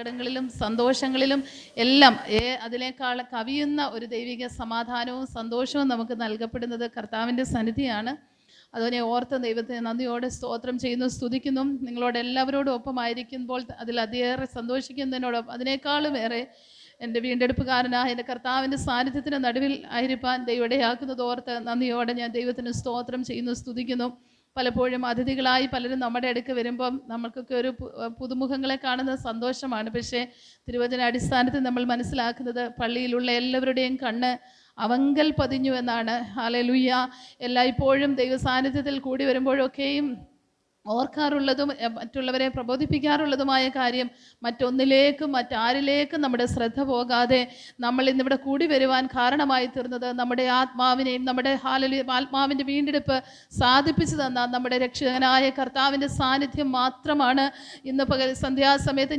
സങ്കടങ്ങളിലും സന്തോഷങ്ങളിലും എല്ലാം അതിനേക്കാൾ കവിയുന്ന ഒരു ദൈവിക സമാധാനവും സന്തോഷവും നമുക്ക് നൽകപ്പെടുന്നത് കർത്താവിൻ്റെ സന്നിധിയാണ്. അതിനെ ഓർത്ത് ദൈവത്തെ നന്ദിയോടെ സ്തോത്രം ചെയ്യുന്നു, സ്തുതിക്കുന്നു. നിങ്ങളോട് എല്ലാവരോടും ഒപ്പമായിരിക്കുമ്പോൾ അതിൽ അതിയേറെ സന്തോഷിക്കുന്നതിനോടൊപ്പം അതിനേക്കാളും ഏറെ എൻ്റെ വീണ്ടെടുപ്പുകാരനായ എൻ്റെ കർത്താവിൻ്റെ സാന്നിധ്യത്തിന് നടുവിൽ ആയിരിക്കാൻ ദൈവടയാക്കുന്നത് ഓർത്ത് നന്ദിയോടെ ഞാൻ ദൈവത്തിന് സ്തോത്രം ചെയ്യുന്നു, സ്തുതിക്കുന്നു. പലപ്പോഴും അതിഥികളായി പലരും നമ്മുടെ അടുക്ക് വരുമ്പം നമ്മൾക്കൊക്കെ ഒരു പുതുമുഖങ്ങളെ കാണുന്നത് സന്തോഷമാണ്. പക്ഷേ തിരുവചന അടിസ്ഥാനത്തിൽ നമ്മൾ മനസ്സിലാക്കുന്നത് പള്ളിയിലുള്ള എല്ലാവരുടെയും കണ്ണ് അവങ്കൽ പതിഞ്ഞു എന്നാണ്. ഹല്ലേലൂയ. എല്ലായ്പ്പോഴും ദൈവ സാന്നിധ്യത്തിൽ കൂടി വരുമ്പോഴൊക്കെയും ഓർക്കാറുള്ളതും മറ്റുള്ളവരെ പ്രബോധിപ്പിക്കാറുള്ളതുമായ കാര്യം മറ്റൊന്നിലേക്കും മറ്റാരിലേക്കും നമ്മുടെ ശ്രദ്ധ പോകാതെ നമ്മൾ ഇന്നിവിടെ കൂടി വരുവാൻ കാരണമായി തീർന്നത് നമ്മുടെ ആത്മാവിനെയും നമ്മുടെ ആത്മാവിൻ്റെ വീണ്ടെടുപ്പ് സാധിപ്പിച്ചു തന്ന നമ്മുടെ രക്ഷകനായ കർത്താവിൻ്റെ സാന്നിധ്യം മാത്രമാണ്. ഇന്ന് പകൽ സന്ധ്യാസമയത്ത്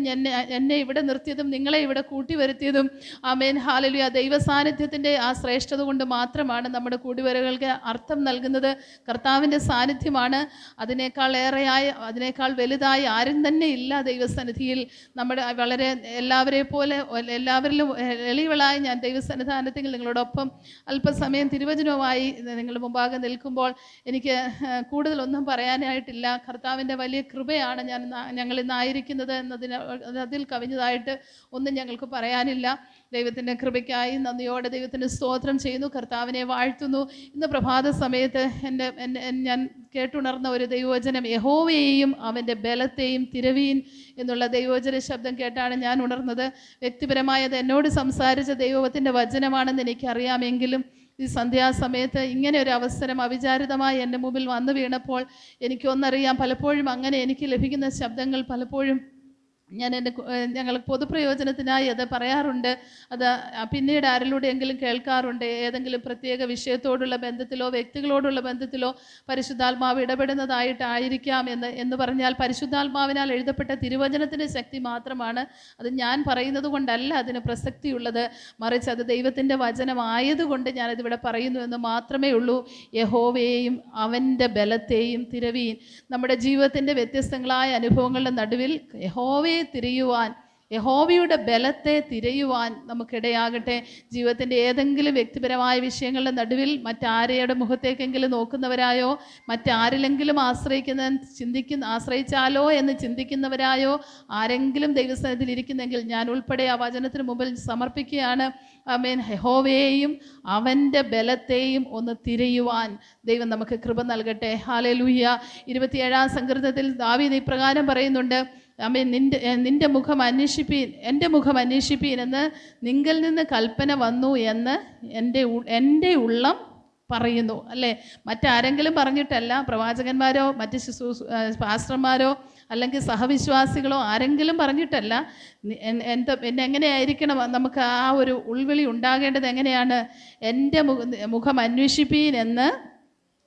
എന്നെ ഇവിടെ നിർത്തിയതും നിങ്ങളെ ഇവിടെ കൂട്ടി വരുത്തിയതും ആമേൻ ഹല്ലേലൂയ ദൈവ സാന്നിധ്യത്തിൻ്റെ ആ ശ്രേഷ്ഠത കൊണ്ട് മാത്രമാണ്. നമ്മുടെ കൂടിവരവുകൾക്ക് അർത്ഥം നൽകുന്നത് കർത്താവിൻ്റെ സാന്നിധ്യമാണ്. അതിനേക്കാൾ വലുതായി ആരും തന്നെ ഇല്ല ദൈവസന്നിധിയിൽ. നമ്മുടെ വളരെ എല്ലാവരിലും എളിയവളായി ഞാൻ ദൈവസന്നിധാനത്തിൽ നിങ്ങളോടൊപ്പം അല്പസമയം തിരുവചനവുമായി നിങ്ങളുടെ മുമ്പാകെ നിൽക്കുമ്പോൾ എനിക്ക് കൂടുതലൊന്നും പറയാനായിട്ടില്ല. കർത്താവിൻ്റെ വലിയ കൃപയാണ് ഞങ്ങൾ ഇന്നായിരിക്കുന്നത് അതിൽ കവിഞ്ഞതായിട്ട് ഒന്നും ഞങ്ങൾക്ക് പറയാനില്ല. ദൈവത്തിൻ്റെ കൃപയ്ക്കായി നന്ദിയോടെ ദൈവത്തിന് സ്തോത്രം ചെയ്യുന്നു, കർത്താവിനെ വാഴ്ത്തുന്നു. ഇന്ന് പ്രഭാത സമയത്ത് ഞാൻ കേട്ടുണർന്ന ഒരു ദൈവവചനം, യഹോവയെയും അവൻ്റെ ബലത്തെയും തിരവീൻ എന്നുള്ള ദൈവവചന ശബ്ദം കേട്ടാണ് ഞാൻ ഉണർന്നത്. വ്യക്തിപരമായത് എന്നോട് സംസാരിച്ച ദൈവത്തിൻ്റെ വചനമാണെന്ന് എനിക്കറിയാമെങ്കിലും ഈ സന്ധ്യാസമയത്ത് ഇങ്ങനെ ഒരു അവസരം അവിചാരിതമായി എൻ്റെ മുമ്പിൽ വന്നു വീണപ്പോൾ എനിക്കൊന്നറിയാം. പലപ്പോഴും അങ്ങനെ എനിക്ക് ലഭിക്കുന്ന ശബ്ദങ്ങൾ പലപ്പോഴും ഞങ്ങൾ പൊതുപ്രയോജനത്തിനായി അത് പറയാറുണ്ട്. അത് പിന്നീട് ആരിലൂടെയെങ്കിലും കേൾക്കാറുണ്ട്. ഏതെങ്കിലും പ്രത്യേക വിഷയത്തോടുള്ള ബന്ധത്തിലോ വ്യക്തികളോടുള്ള ബന്ധത്തിലോ പരിശുദ്ധാത്മാവ് ഇടപെടുന്നതായിട്ടായിരിക്കാം എന്ന് പറഞ്ഞാൽ പരിശുദ്ധാത്മാവിനാൽ എഴുതപ്പെട്ട തിരുവചനത്തിൻ്റെ ശക്തി മാത്രമാണ്. അത് ഞാൻ പറയുന്നത് കൊണ്ടല്ല അതിന് പ്രസക്തിയുള്ളത്, മറിച്ച് അത് ദൈവത്തിൻ്റെ വചനമായതുകൊണ്ട് ഞാനതിവിടെ പറയുന്നു എന്ന് മാത്രമേ ഉള്ളൂ. യഹോവയെയും അവൻ്റെ ബലത്തെയും തിരവീൻ. നമ്മുടെ ജീവിതത്തിൻ്റെ വ്യത്യസ്തങ്ങളായ അനുഭവങ്ങളുടെ നടുവിൽ യഹോവയുടെ ബലത്തെ തിരയുവാൻ നമുക്കിടയാകട്ടെ. ജീവിതത്തിൻ്റെ ഏതെങ്കിലും വ്യക്തിപരമായ വിഷയങ്ങളുടെ നടുവിൽ മറ്റാരെയുടെ മുഖത്തേക്കെങ്കിലും നോക്കുന്നവരായോ മറ്റാരിലെങ്കിലും ആശ്രയിച്ചാലോ എന്ന് ചിന്തിക്കുന്നവരായോ ആരെങ്കിലും ദൈവസ്ഥാനത്തിൽ ഇരിക്കുന്നെങ്കിൽ ഞാൻ ഉൾപ്പെടെ ആ വചനത്തിന് മുമ്പിൽ സമർപ്പിക്കുകയാണ്. ആമേൻ. യഹോവയെയും അവൻ്റെ ബലത്തെയും ഒന്ന് തിരയുവാൻ ദൈവം നമുക്ക് കൃപ നൽകട്ടെ. ഹല്ലേലൂയ. 27-ാം സങ്കീർത്തനത്തിൽ ദാവീദ് ഇപ്രകാരം പറയുന്നുണ്ട്, ആമേൻ, നിന്റെ മുഖം അന്വേഷിപ്പീൻ, എൻ്റെ മുഖം അന്വേഷിപ്പീൻ എന്ന് നിങ്കിൽ നിന്ന് കൽപ്പന വന്നു എന്ന് എൻ്റെ ഉള്ളം പറയുന്നു. അല്ലേ? മറ്റാരെങ്കിലും പറഞ്ഞിട്ടല്ല, പ്രവാചകന്മാരോ മറ്റ് പാസ്റ്റർമാരോ അല്ലെങ്കിൽ സഹവിശ്വാസികളോ ആരെങ്കിലും പറഞ്ഞിട്ടല്ല. എന്നെ എങ്ങനെയായിരിക്കണം നമുക്ക് ആ ഒരു ഉൾവിളി ഉണ്ടാകേണ്ടത്? എങ്ങനെയാണ്? എൻ്റെ മുഖം അന്വേഷിപ്പീൻ എന്ന്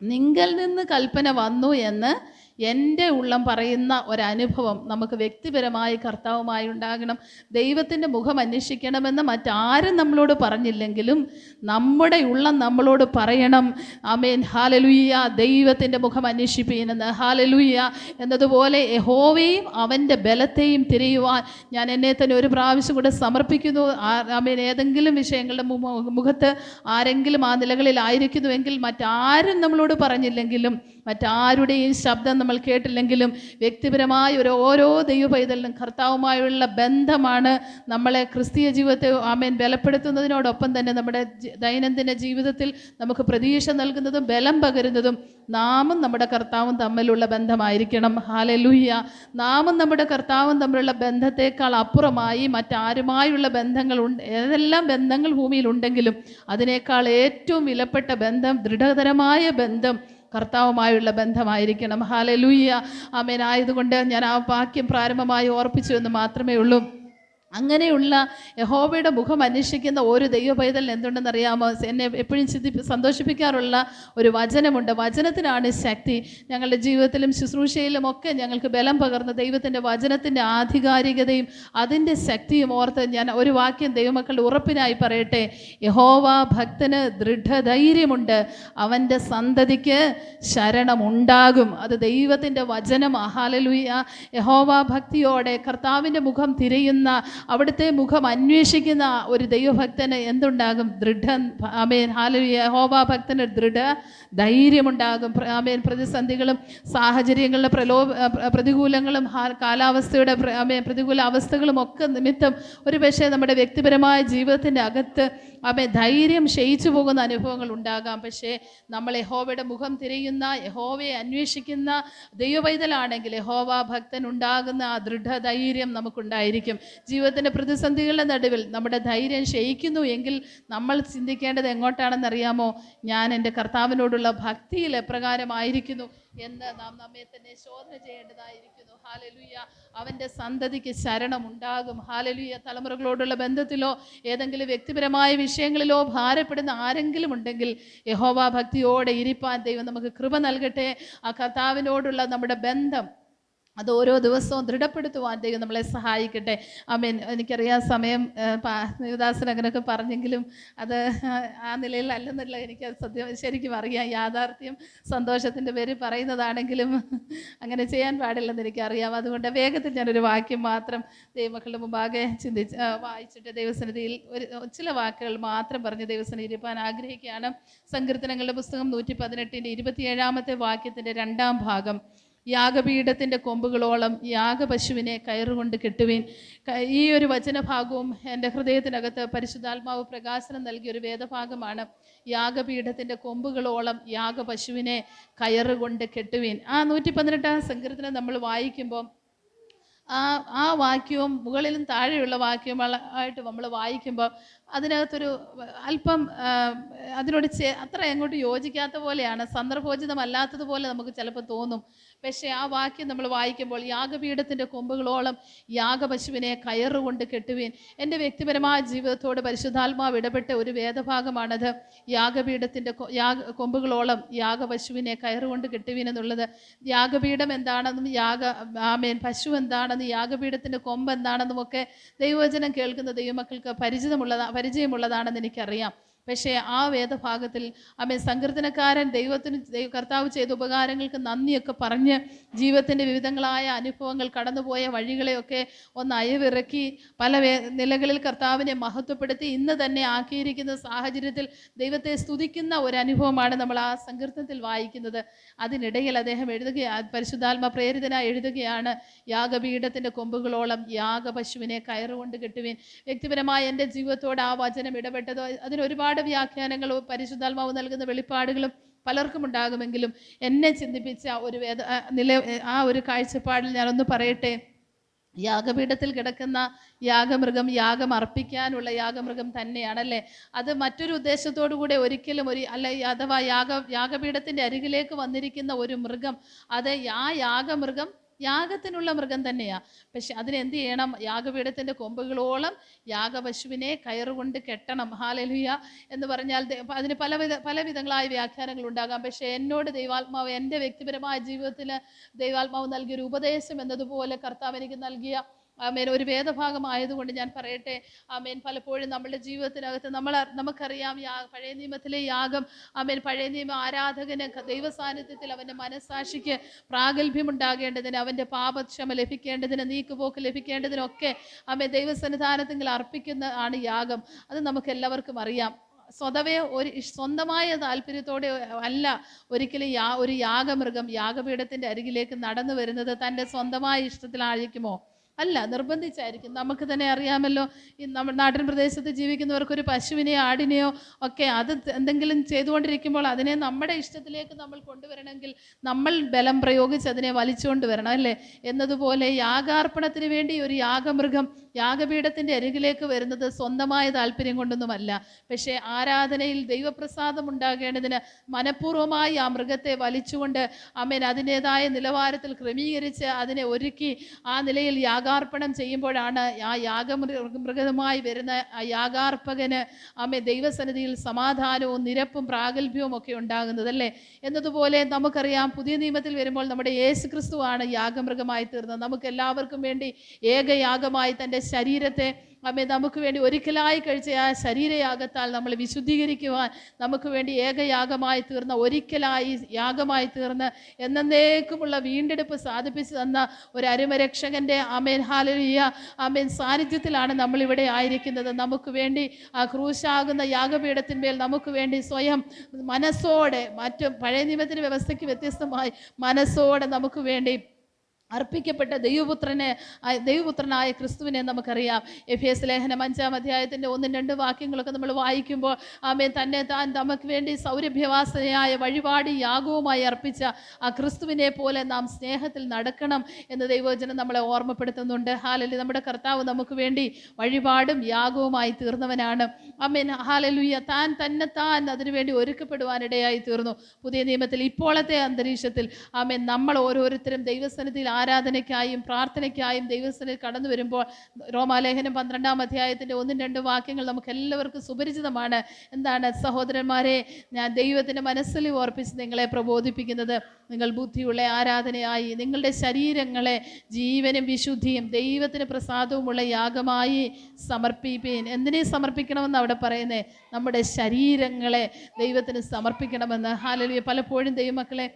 നിങ്കിൽ നിന്ന് കൽപ്പന വന്നു എന്ന് എൻ്റെ ഉള്ളം പറയുന്ന ഒരനുഭവം നമുക്ക് വ്യക്തിപരമായി കർത്താവുമായി ഉണ്ടാകണം. ദൈവത്തിൻ്റെ മുഖം അന്വേഷിക്കണമെന്ന് മറ്റാരും നമ്മളോട് പറഞ്ഞില്ലെങ്കിലും നമ്മുടെ ഉള്ളം നമ്മളോട് പറയണം. ആമേൻ. ഹല്ലേലൂയ. ദൈവത്തിൻ്റെ മുഖം അന്വേഷിപ്പീനെന്ന്. ഹല്ലേലൂയ. എന്നതുപോലെ യഹോവയെയും അവൻ്റെ ബലത്തെയും തിരയുവാൻ ഞാൻ എന്നെ തന്നെ ഒരു പ്രാവശ്യം കൂടെ സമർപ്പിക്കുന്നു. ആമേൻ. ഏതെങ്കിലും വിഷയങ്ങളുടെ മുഖത്ത് ആരെങ്കിലും ആ നിലകളിലായിരിക്കുന്നുവെങ്കിൽ മറ്റാരും നമ്മളോട് പറഞ്ഞില്ലെങ്കിലും മറ്റാരുടെയും ശബ്ദം നമ്മൾ കേട്ടില്ലെങ്കിലും വ്യക്തിപരമായ ഓരോ ദൈവ പൈതലിനും കർത്താവുമായുള്ള ബന്ധമാണ് നമ്മളെ ക്രിസ്തീയ ജീവിതത്തെ ആമേൻ ബലപ്പെടുത്തുന്നതിനോടൊപ്പം തന്നെ നമ്മുടെ ദൈനംദിന ജീവിതത്തിൽ നമുക്ക് പ്രതീക്ഷ നൽകുന്നതും ബലം പകരുന്നതും നാമും നമ്മുടെ കർത്താവും തമ്മിലുള്ള ബന്ധമായിരിക്കണം. ഹല്ലേലൂയ. നാമും നമ്മുടെ കർത്താവും തമ്മിലുള്ള ബന്ധത്തെക്കാൾ അപ്പുറമായി മറ്റാരുമായുള്ള ബന്ധങ്ങളുണ്ട്. ഏതെല്ലാം ബന്ധങ്ങൾ ഭൂമിയിലുണ്ടെങ്കിലും അതിനേക്കാൾ ഏറ്റവും വിലപ്പെട്ട ബന്ധം, ദൃഢതരമായ ബന്ധം കർത്താവുമായുള്ള ബന്ധമായിരിക്കണം. ഹല്ലേലൂയ. ആമേൻ. ആയതുകൊണ്ട് ഞാൻ ആ വാക്യം പ്രാരംഭമായി ഓർപ്പിച്ചു എന്ന് മാത്രമേ ഉള്ളൂ. അങ്ങനെയുള്ള യഹോവയുടെ മുഖം അന്വേഷിക്കുന്ന ഒരു ദൈവ പൈതൽ എന്തുണ്ടെന്ന് അറിയാമോ? എന്നെ എപ്പോഴും സന്തോഷിപ്പിക്കാറുള്ള ഒരു വചനമുണ്ട്. വചനത്തിനാണ് ശക്തി. ഞങ്ങളുടെ ജീവിതത്തിലും ശുശ്രൂഷയിലും ഒക്കെ ഞങ്ങൾക്ക് ബലം പകർന്ന ദൈവത്തിൻ്റെ വചനത്തിൻ്റെ ആധികാരികതയും അതിൻ്റെ ശക്തിയും ഓർത്ത് ഞാൻ ഒരു വാക്യം ദൈവമക്കളുടെ ഉറപ്പിനായി പറയട്ടെ. യഹോവ ഭക്തന് ദൃഢധൈര്യമുണ്ട്, അവൻ്റെ സന്തതിക്ക് ശരണമുണ്ടാകും. അത് ദൈവത്തിൻ്റെ വചനം. ഹല്ലേലൂയ. യഹോവ ഭക്തിയോടെ കർത്താവിൻ്റെ മുഖം തിരയുന്ന, അവിടുത്തെ മുഖം അന്വേഷിക്കുന്ന ഒരു ദൈവഭക്തന് എന്തുണ്ടാകും? ആമേൻ, ഹല്ലേലൂയ. യഹോവ ഭക്തന് ധൈര്യമുണ്ടാകും. ആമേൻ. പ്രതിസന്ധികളും സാഹചര്യങ്ങളുടെ പ്രതികൂലങ്ങളും കാലാവസ്ഥയുടെ പ്രതികൂല അവസ്ഥകളും ഒക്കെ നിമിത്തം ഒരു പക്ഷേ നമ്മുടെ വ്യക്തിപരമായ ജീവിതത്തിൻ്റെ അകത്ത് ധൈര്യം ക്ഷയിച്ചു പോകുന്ന അനുഭവങ്ങൾ ഉണ്ടാകാം. പക്ഷേ നമ്മൾ യഹോവയുടെ മുഖം തിരയുന്ന, യഹോവയെ അന്വേഷിക്കുന്ന ദൈവപൈതലാണെങ്കിൽ യഹോവ ഭക്തൻ ഉണ്ടാകുന്ന ആ ദൃഢധൈര്യം നമുക്കുണ്ടായിരിക്കും. ജീവിതത്തിൻ്റെ പ്രതിസന്ധികളുടെ നടുവിൽ നമ്മുടെ ധൈര്യം ക്ഷയിക്കുന്നു എങ്കിൽ നമ്മൾ ചിന്തിക്കേണ്ടത് എങ്ങോട്ടാണെന്നറിയാമോ? ഞാൻ എൻ്റെ കർത്താവിനോടുള്ള ഭക്തിയിൽ എപ്രകാരമായിരിക്കുന്നു എന്ന് നാം നമ്മെ തന്നെ ശോധന ചെയ്യേണ്ടതായിരിക്കുന്നു. ഹല്ലേലൂയ. അവൻ്റെ സന്തതിക്ക് ശരണമുണ്ടാകും. ഹല്ലേലൂയ. തലമുറകളോടുള്ള ബന്ധത്തിലോ ഏതെങ്കിലും വ്യക്തിപരമായ വിഷയങ്ങളിലോ ഭാരപ്പെടുന്ന ആരെങ്കിലും ഉണ്ടെങ്കിൽ യഹോവ ഭക്തിയോടെ ഇരിപ്പാൻ ദൈവം നമുക്ക് കൃപ നൽകട്ടെ. ആ കർത്താവിനോടുള്ള നമ്മുടെ ബന്ധം അത് ഓരോ ദിവസവും ദൃഢപ്പെടുത്തുവാൻ ദൈവം നമ്മളെ സഹായിക്കട്ടെ. ആമേൻ. എനിക്കറിയാം സമയം ദേവദാസൻ അങ്ങനെയൊക്കെ പറഞ്ഞെങ്കിലും അത് ആ നിലയിലല്ലെന്നുള്ള എനിക്ക് ശരിക്കും അറിയാം. യാഥാർത്ഥ്യം സന്തോഷത്തിൻ്റെ പേര് പറയുന്നതാണെങ്കിലും അങ്ങനെ ചെയ്യാൻ പാടില്ലെന്ന് എനിക്കറിയാം. അതുകൊണ്ട് വേഗത്തിൽ ഞാനൊരു വാക്യം മാത്രം ദൈവമക്കളുടെ മുമ്പാകെ വായിച്ചിട്ട് ദൈവസന്നിധിയിൽ ചില വാക്കുകൾ മാത്രം പറഞ്ഞ് ദൈവസന്നിധി ഇരിപ്പാൻ ആഗ്രഹിക്കുകയാണ്. സങ്കീർത്തനങ്ങളുടെ പുസ്തകം 118 27 വാക്യത്തിൻ്റെ 2 ഭാഗം. യാഗപീഠത്തിൻ്റെ കൊമ്പുകളോളം യാഗപശുവിനെ കയറുകൊണ്ട് കെട്ടുവീൻ. ഈ ഒരു വചനഭാഗവും എൻ്റെ ഹൃദയത്തിനകത്ത് പരിശുദ്ധാത്മാവ് പ്രകാശനം നൽകിയൊരു വേദഭാഗമാണ്. യാഗപീഠത്തിൻ്റെ കൊമ്പുകളോളം യാഗപശുവിനെ കയറുകൊണ്ട് കെട്ടുവീൻ. ആ 118 സങ്കീർത്തനം നമ്മൾ വായിക്കുമ്പോൾ ആ വാക്യവും മുകളിലും താഴെയുള്ള വാക്യവുമായിട്ട് നമ്മൾ വായിക്കുമ്പോൾ അതിനകത്തൊരു അല്പം അതിനോട് അത്ര അങ്ങോട്ട് യോജിക്കാത്ത പോലെയാണ്, സന്ദർഭോചിതമല്ലാത്തതുപോലെ നമുക്ക് ചിലപ്പോൾ തോന്നും. പക്ഷേ ആ വാക്യം നമ്മൾ വായിക്കുമ്പോൾ യാഗപീഠത്തിൻ്റെ കൊമ്പുകളോളം യാഗപശുവിനെ കയറുകൊണ്ട് കെട്ടുവീൻ. എൻ്റെ വ്യക്തിപരമായ ജീവിതത്തോട് പരിശുദ്ധാത്മാവ് ഇടപെട്ട ഒരു വേദഭാഗമാണത്. യാഗപീഠത്തിൻ്റെ കൊമ്പുകളോളം യാഗപശുവിനെ കയറുകൊണ്ട് കെട്ടുവീൻ എന്നുള്ളത്. യാഗപീഠം എന്താണെന്നും പശു എന്താണെന്നും യാഗപീഠത്തിൻ്റെ കൊമ്പ് എന്താണെന്നുമൊക്കെ ദൈവവചനം കേൾക്കുന്ന ദൈവമക്കൾക്ക് പരിചയമുള്ളതാണെന്ന് എനിക്കറിയാം. പക്ഷേ ആ വേദഭാഗത്തിൽ സങ്കീർത്തനക്കാരൻ കർത്താവ് ചെയ്ത ഉപകാരങ്ങൾക്ക് നന്ദിയൊക്കെ പറഞ്ഞ് ജീവിതത്തിൻ്റെ വിവിധങ്ങളായ അനുഭവങ്ങൾ, കടന്നുപോയ വഴികളെയൊക്കെ ഒന്ന് അയവിറക്കി പല നിലകളിൽ കർത്താവിനെ മഹത്വപ്പെടുത്തി ഇന്ന് തന്നെ ആക്കിയിരിക്കുന്ന സാഹചര്യത്തിൽ ദൈവത്തെ സ്തുതിക്കുന്ന ഒരു അനുഭവമാണ് നമ്മൾ ആ സങ്കീർത്തനത്തിൽ വായിക്കുന്നത്. അതിനിടയിൽ അദ്ദേഹം പരിശുദ്ധാത്മ പ്രേരിതനായി എഴുതുകയാണ്, യാഗപീഠത്തിൻ്റെ കൊമ്പുകളോളം യാഗപശുവിനെ കയറുകൊണ്ട് കെട്ടുവീൻ. വ്യക്തിപരമായ എൻ്റെ ജീവിതത്തോട് ആ വചനം ഇടപെട്ടത് അതിനൊരുപാട് വ്യാഖ്യാനങ്ങളും പരിശുദ്ധാത്മാവ് നൽകുന്ന വെളിപ്പാടുകളും പലർക്കും ഉണ്ടാകുമെങ്കിലും എന്നെ ചിന്തിപ്പിച്ച ആ ഒരു കാഴ്ചപ്പാടിൽ ഞാനൊന്ന് പറയട്ടെ. യാഗപീഠത്തിൽ കിടക്കുന്ന യാഗമൃഗം യാഗം അർപ്പിക്കാനുള്ള യാഗമൃഗം തന്നെയാണല്ലേ. അത് മറ്റൊരു ഉദ്ദേശത്തോടു കൂടെ ഒരിക്കലും അഥവാ യാഗപീഠത്തിൻ്റെ അരികിലേക്ക് വന്നിരിക്കുന്ന ഒരു മൃഗം, അത് ആ യാഗമൃഗം യാഗത്തിനുള്ള മൃഗം തന്നെയാണ്. പക്ഷെ അതിനെന്ത് ചെയ്യണം? യാഗപീഠത്തിൻ്റെ കൊമ്പുകളോളം യാഗപശുവിനെ കയറുകൊണ്ട് കെട്ടണം. ഹല്ലേലൂയ എന്ന് പറഞ്ഞാൽ അതിന് പല വിധങ്ങളായ വ്യാഖ്യാനങ്ങൾ ഉണ്ടാകാം. പക്ഷേ എന്നോട് ദൈവാത്മാവ് എൻ്റെ വ്യക്തിപരമായ ജീവിതത്തിൽ ദൈവാത്മാവ് നൽകിയൊരു ഉപദേശം എന്നതുപോലെ കർത്താവ് എനിക്ക് നൽകിയ ഒരു വേദഭാഗമായതുകൊണ്ട് ഞാൻ പറയട്ടെ. പലപ്പോഴും നമ്മുടെ ജീവിതത്തിനകത്ത് നമുക്കറിയാം പഴയ നിയമത്തിലെ യാഗം. പഴയ നിയമ ആരാധകന് ദൈവ സാന്നിധ്യത്തിൽ അവൻ്റെ മനസ്സാക്ഷിക്ക് പ്രാഗൽഭ്യമുണ്ടാകേണ്ടതിന്, അവൻ്റെ പാപക്ഷമ ലഭിക്കേണ്ടതിന്, നീക്കുപോക്ക് ലഭിക്കേണ്ടതിനൊക്കെ ദൈവസന്നിധാനത്തിൽ അർപ്പിക്കുന്ന ആണ് യാഗം. അത് നമുക്ക് എല്ലാവർക്കും അറിയാം. സ്വതവേ സ്വന്തമായ താല്പര്യത്തോടെ അല്ല ഒരിക്കലും ഒരു യാഗമൃഗം യാഗപീഠത്തിൻ്റെ അരികിലേക്ക് നടന്നു വരുന്നത്. തൻ്റെ സ്വന്തമായ ഇഷ്ടത്തിലായിരിക്കുമോ? അല്ല, നിർബന്ധിച്ചായിരിക്കും. നമുക്ക് തന്നെ അറിയാമല്ലോ, ഈ നമ്മുടെ നാട്ടിൻ പ്രദേശത്ത് ജീവിക്കുന്നവർക്കൊരു പശുവിനെയോ ആടിനെയോ ഒക്കെ അത് എന്തെങ്കിലും ചെയ്തുകൊണ്ടിരിക്കുമ്പോൾ അതിനെ നമ്മുടെ ഇഷ്ടത്തിലേക്ക് നമ്മൾ കൊണ്ടുവരണമെങ്കിൽ നമ്മൾ ബലം പ്രയോഗിച്ച് അതിനെ വലിച്ചുകൊണ്ട് വരണം, അല്ലേ? എന്നതുപോലെ യാഗാർപ്പണത്തിന് വേണ്ടി ഒരു യാഗമൃഗം യാഗപീഠത്തിൻ്റെ അരികിലേക്ക് വരുന്നത് സ്വന്തമായ താല്പര്യം കൊണ്ടൊന്നുമല്ല. പക്ഷേ ആരാധനയിൽ ദൈവപ്രസാദം ഉണ്ടാകേണ്ടതിന് മനഃപൂർവ്വമായി ആ മൃഗത്തെ വലിച്ചുകൊണ്ട് അതിൻ്റേതായ നിലവാരത്തിൽ ക്രമീകരിച്ച് അതിനെ ഒരുക്കി ആ നിലയിൽ യാഗാർപ്പണം ചെയ്യുമ്പോഴാണ് ആ യാഗമൃഗമായി വരുന്ന ആ യാഗാർപ്പകന് ദൈവസന്നിധിയിൽ സമാധാനവും നിരപ്പും പ്രാഗൽഭ്യവും ഒക്കെ ഉണ്ടാകുന്നത് അല്ലേ. എന്നതുപോലെ നമുക്കറിയാം പുതിയ നിയമത്തിൽ വരുമ്പോൾ നമ്മുടെ യേശു ക്രിസ്തുവാണ് യാഗമൃഗമായി തീർന്നത്. നമുക്ക് എല്ലാവർക്കും വേണ്ടി ഏകയാഗമായി തൻ്റെ ശരീരത്തെ നമുക്ക് വേണ്ടി ഒരിക്കലായി കഴിച്ച ആ ശരീരയാഗത്താൽ നമ്മൾ വിശുദ്ധീകരിക്കുവാൻ നമുക്ക് വേണ്ടി ഏകയാഗമായി തീർന്ന, ഒരിക്കലായി യാഗമായി തീർന്ന് എന്നേക്കുമുള്ള വീണ്ടെടുപ്പ് സാധിപ്പിച്ചു തന്ന ഒരു അരുമരക്ഷകൻ്റെ ഹല്ലേലൂയ സാന്നിധ്യത്തിലാണ് നമ്മളിവിടെ ആയിരിക്കുന്നത്. നമുക്ക് വേണ്ടി ആ ക്രൂശാകുന്ന യാഗപീഠത്തിന്മേൽ നമുക്ക് വേണ്ടി സ്വയം മനസ്സോടെ, മറ്റു പഴയ നിയമത്തിൻ്റെ വ്യവസ്ഥയ്ക്ക് വ്യത്യസ്തമായി മനസ്സോടെ നമുക്ക് വേണ്ടി അർപ്പിക്കപ്പെട്ട ദൈവപുത്രനായ ക്രിസ്തുവിനെ നമുക്കറിയാം. എഫേസ്യ ലേഖനം 5-ാം അധ്യായത്തിൻ്റെ 1-2 വാക്യങ്ങളൊക്കെ നമ്മൾ വായിക്കുമ്പോൾ തന്നെ താൻ നമുക്ക് വേണ്ടി സൗരഭ്യവാസനയായ വഴിപാട് യാഗവുമായി അർപ്പിച്ച ആ ക്രിസ്തുവിനെ പോലെ നാം സ്നേഹത്തിൽ നടക്കണം എന്ന് ദൈവവചനം നമ്മളെ ഓർമ്മപ്പെടുത്തുന്നുണ്ട്. ഹല്ലേലൂയ. നമ്മുടെ കർത്താവ് നമുക്ക് വേണ്ടി വഴിപാടും യാഗവുമായി തീർന്നവനാണ്. ഹല്ലേലൂയ. താൻ അതിനുവേണ്ടി ഒരുക്കപ്പെടുവാനിടയായി തീർന്നു. പുതിയ നിയമത്തിൽ ഇപ്പോഴത്തെ അന്തരീക്ഷത്തിൽ നമ്മൾ ഓരോരുത്തരും ദൈവസന്നിധിയിൽ ആരാധനയ്ക്കായും പ്രാർത്ഥനയ്ക്കായും ദൈവസന്നിധിയിൽ കടന്നു വരുമ്പോൾ റോമാലേഖനം 12-ാം അധ്യായത്തിൻ്റെ 1-2 വാക്യങ്ങൾ നമുക്ക് എല്ലാവർക്കും സുപരിചിതമാണ്. എന്താണ്? സഹോദരന്മാരെ, ഞാൻ ദൈവത്തിൻ്റെ മനസ്സിൽ ഓർപ്പിച്ച് നിങ്ങളെ പ്രബോധിപ്പിക്കുന്നത്, നിങ്ങൾ ബുദ്ധിയുള്ള ആരാധനയായി നിങ്ങളുടെ ശരീരങ്ങളെ ജീവനും വിശുദ്ധിയും ദൈവത്തിന് പ്രസാദവുമുള്ള യാഗമായി സമർപ്പിപ്പീൻ. എന്തിനെ സമർപ്പിക്കണമെന്ന് അവിടെ പറയുന്നത്? നമ്മുടെ ശരീരങ്ങളെ ദൈവത്തിന് സമർപ്പിക്കണമെന്ന്. ഹല്ലേലൂയ. പലപ്പോഴും ദൈവമക്കളെ,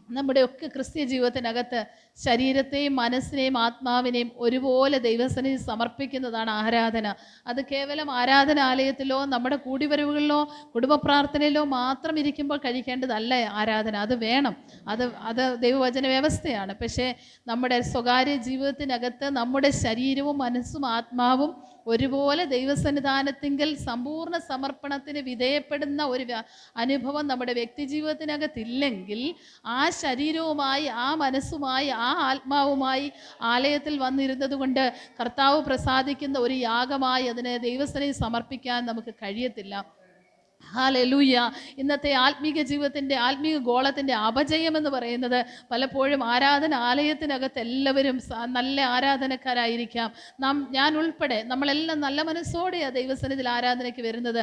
നമ്മുടെയൊക്കെ ക്രിസ്തീയ ജീവിതത്തിനകത്ത് ശരീരത്തെയും മനസ്സിനെയും ആത്മാവിനെയും ഒരുപോലെ ദൈവസന്നിധി സമർപ്പിക്കുന്നതാണ് ആരാധന. അത് കേവലം ആരാധനാലയത്തിലോ നമ്മുടെ കൂടിവരവുകളിലോ കുടുംബ പ്രാർത്ഥനയിലോ മാത്രം ഇരിക്കുമ്പോൾ കഴിക്കേണ്ടതല്ല ആരാധന. അത് വേണം, അത് ദൈവവചന വ്യവസ്ഥയാണ്. പക്ഷേ നമ്മുടെ സ്വകാര്യ ജീവിതത്തിനകത്ത് നമ്മുടെ ശരീരവും മനസ്സും ആത്മാവും ഒരുപോലെ ദൈവസന്നിധാനത്തിങ്കൽ സമ്പൂർണ്ണ സമർപ്പണത്തിന് വിധേയപ്പെടുന്ന ഒരു അനുഭവം നമ്മുടെ വ്യക്തി ജീവിതത്തിനകത്തില്ലെങ്കിൽ ആ ശരീരവുമായി, ആ മനസ്സുമായി, ആ ആത്മാവുമായി ആലയത്തിൽ വന്നിരുന്നത് കൊണ്ട് കർത്താവ് പ്രസാദിക്കുന്ന ഒരു യാഗമായി അതിനെ ദൈവസന്നിധിയിൽ സമർപ്പിക്കാൻ നമുക്ക് കഴിയത്തില്ല. ഹല്ലേലൂയ. ഇന്നത്തെ ആത്മീക ജീവിതത്തിൻ്റെ, ആത്മീക ഗോളത്തിൻ്റെ അപജയം എന്ന് പറയുന്നത് പലപ്പോഴും ആരാധനാലയത്തിനകത്ത് എല്ലാവരും നല്ല ആരാധനക്കാരായിരിക്കാം. ഞാൻ ഉൾപ്പെടെ നമ്മളെല്ലാം നല്ല മനസ്സോടെയാണ് ദൈവസന്നിധിയിൽ ആരാധനയ്ക്ക് വരുന്നത്.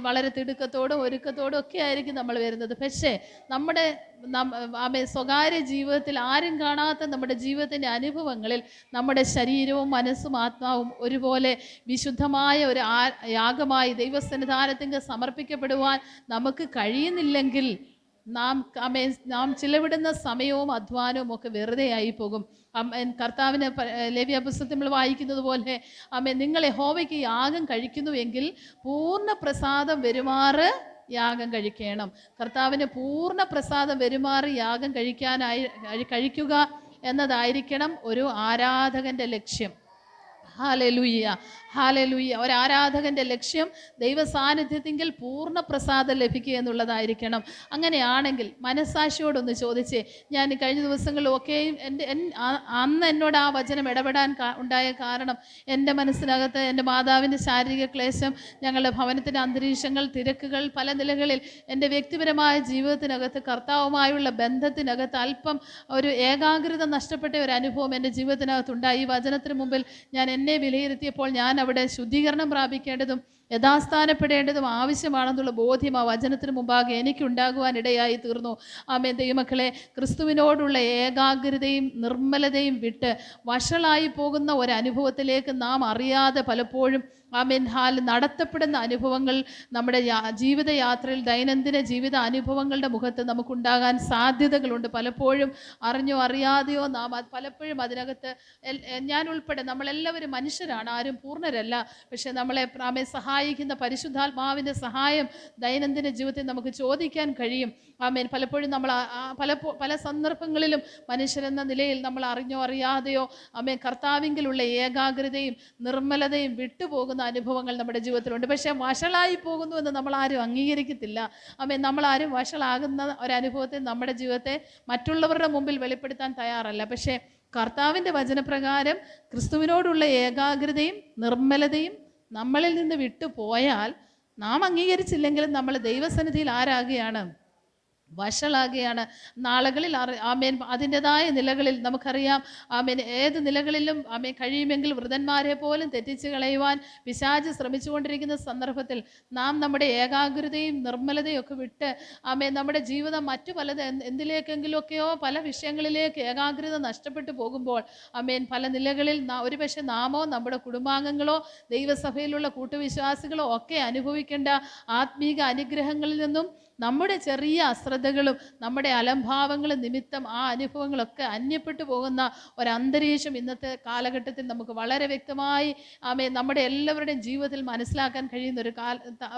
വളരെ തിടുക്കത്തോടും ഒരുക്കത്തോടും ഒക്കെ ആയിരിക്കും നമ്മൾ വരുന്നത്. പക്ഷേ നമ്മുടെ സ്വകാര്യ ജീവിതത്തിൽ ആരും കാണാത്ത നമ്മുടെ ജീവിതത്തിൻ്റെ അനുഭവങ്ങളിൽ നമ്മുടെ ശരീരവും മനസ്സും ആത്മാവും ഒരുപോലെ വിശുദ്ധമായ ഒരു യാഗമായി ദൈവസന്നിധാനത്തിന് സമർപ്പിക്കപ്പെടുവാൻ നമുക്ക് കഴിയുന്നില്ലെങ്കിൽ നാം ചിലവിടുന്ന സമയവും അധ്വാനവും ഒക്കെ വെറുതെ ആയി പോകും. കർത്താവിന് ലേവ്യ പുസ്തകത്തിൽ നമ്മൾ വായിക്കുന്നത് പോലെ നിങ്ങൾ യഹോവയ്ക്ക് യാഗം കഴിക്കുന്നുവെങ്കിൽ പൂർണ്ണ പ്രസാദം വരുമാറ് യാഗം കഴിക്കണം. കർത്താവിന് പൂർണ്ണ പ്രസാദം വരുമാറി യാഗം കഴിക്കുക എന്നതായിരിക്കണം ഒരു ആരാധകൻ്റെ ലക്ഷ്യം. Hallelujah, hallelujah. ഒരാരാധകൻ്റെ ലക്ഷ്യം ദൈവ സാന്നിധ്യത്തിങ്കിൽ പൂർണ്ണ പ്രസാദം ലഭിക്കുക എന്നുള്ളതായിരിക്കണം. അങ്ങനെയാണെങ്കിൽ മനസ്സാക്ഷിയോടൊന്ന് ചോദിച്ചേ, ഞാൻ കഴിഞ്ഞ ദിവസങ്ങളിലൊക്കെയും അന്ന് എന്നോട് ആ വചനം ഇടപെടാൻ ഉണ്ടായ കാരണം എൻ്റെ മനസ്സിനകത്ത് എൻ്റെ മാതാവിൻ്റെ ശാരീരിക ക്ലേശം, ഞങ്ങളുടെ ഭവനത്തിൻ്റെ അന്തരീക്ഷങ്ങൾ, തിരക്കുകൾ, പല നിലകളിൽ എൻ്റെ വ്യക്തിപരമായ ജീവിതത്തിനകത്ത് കർത്താവുമായുള്ള ബന്ധത്തിനകത്ത് അല്പം ഒരു ഏകാഗ്രത നഷ്ടപ്പെട്ട ഒരു അനുഭവം എൻ്റെ ജീവിതത്തിനകത്തുണ്ടായി. ഈ വചനത്തിന് മുമ്പിൽ ഞാൻ എന്നെ വിലയിരുത്തിയപ്പോൾ ഞാൻ അവിടെ ശുദ്ധീകരണം പ്രാപിക്കേണ്ടതും യഥാസ്ഥാനപ്പെടേണ്ടതും ആവശ്യമാണെന്നുള്ള ബോധ്യം ആ വചനത്തിന് മുമ്പാകെ എനിക്കുണ്ടാകുവാൻ ഇടയായി തീർന്നു. ദൈവമക്കളെ, ക്രിസ്തുവിനോടുള്ള ഏകാഗ്രതയും നിർമ്മലതയും വിട്ട് വഷളായി പോകുന്ന ഒരനുഭവത്തിലേക്ക് നാം അറിയാതെ പലപ്പോഴും നടത്തപ്പെടുന്ന അനുഭവങ്ങൾ നമ്മുടെ ജീവിതയാത്രയിൽ, ദൈനംദിന ജീവിത അനുഭവങ്ങളുടെ മുഖത്ത് നമുക്കുണ്ടാകാൻ സാധ്യതകളുണ്ട്. പലപ്പോഴും അറിഞ്ഞോ അറിയാതെയോ നാം പലപ്പോഴും അതിനകത്ത്, ഞാൻ ഉൾപ്പെടെ നമ്മളെല്ലാവരും മനുഷ്യരാണ്, ആരും പൂർണ്ണരല്ല. പക്ഷെ നമ്മളെ സഹായിക്കുന്ന പരിശുദ്ധാത്മാവിൻ്റെ സഹായം ദൈനംദിന ജീവിതത്തിൽ നമുക്ക് ചോദിക്കാൻ കഴിയും. പലപ്പോഴും നമ്മൾ പല സന്ദർഭങ്ങളിലും മനുഷ്യരെന്ന നിലയിൽ നമ്മൾ അറിഞ്ഞോ അറിയാതെയോ കർത്താവിങ്കിലുള്ള ഏകാഗ്രതയും നിർമ്മലതയും വിട്ടുപോകുന്ന അനുഭവങ്ങൾ നമ്മുടെ ജീവിതത്തിലുണ്ട്. പക്ഷേ വഷളായി പോകുന്നു എന്ന് നമ്മൾ ആരും അംഗീകരിക്കത്തില്ല. നമ്മളാരും വഷളാകുന്ന ഒരനുഭവത്തെ നമ്മുടെ ജീവിതത്തെ മറ്റുള്ളവരുടെ മുമ്പിൽ വെളിപ്പെടുത്താൻ തയ്യാറല്ല. പക്ഷേ കർത്താവിൻ്റെ വചനപ്രകാരം ക്രിസ്തുവിനോടുള്ള ഏകാഗ്രതയും നിർമ്മലതയും നമ്മളിൽ നിന്ന് വിട്ടുപോയാൽ, നാം അംഗീകരിച്ചില്ലെങ്കിലും നമ്മൾ ദൈവസന്നിധിയിൽ ആരാകുകയാണ്? വഷളാകുകയാണ്. നാളുകളിൽ ആമേൻ അതിൻ്റെതായ നിലകളിൽ നമുക്കറിയാം. ആമേൻ ഏത് നിലകളിലും ആമേൻ കഴിയുമെങ്കിൽ വൃതന്മാരെ പോലും തെറ്റിച്ച് കളയുവാൻ പിശാച് ശ്രമിച്ചുകൊണ്ടിരിക്കുന്ന സന്ദർഭത്തിൽ നാം നമ്മുടെ ഏകാഗ്രതയും നിർമ്മലതയും ഒക്കെ വിട്ട് ആമേൻ നമ്മുടെ ജീവിതം മറ്റു എന്തിലേക്കെങ്കിലുമൊക്കെയോ പല വിഷയങ്ങളിലേക്ക് ഏകാഗ്രത നഷ്ടപ്പെട്ടു പോകുമ്പോൾ ആമേൻ പല നിലകളിൽ ഒരുപക്ഷെ നാമോ നമ്മുടെ കുടുംബാംഗങ്ങളോ ദൈവസഭയിലുള്ള കൂട്ടുവിശ്വാസികളോ ഒക്കെ അനുഭവിക്കേണ്ട ആത്മീക അനുഗ്രഹങ്ങളിൽ നിന്നും നമ്മുടെ ചെറിയ അശ്രദ്ധകളും നമ്മുടെ അലംഭാവങ്ങളും നിമിത്തം ആ അനുഭവങ്ങളൊക്കെ അന്യപ്പെട്ടു പോകുന്ന ഒരന്തരീക്ഷം ഇന്നത്തെ കാലഘട്ടത്തിൽ നമുക്ക് വളരെ വ്യക്തമായി നമ്മുടെ എല്ലാവരുടെയും ജീവിതത്തിൽ മനസ്സിലാക്കാൻ കഴിയുന്ന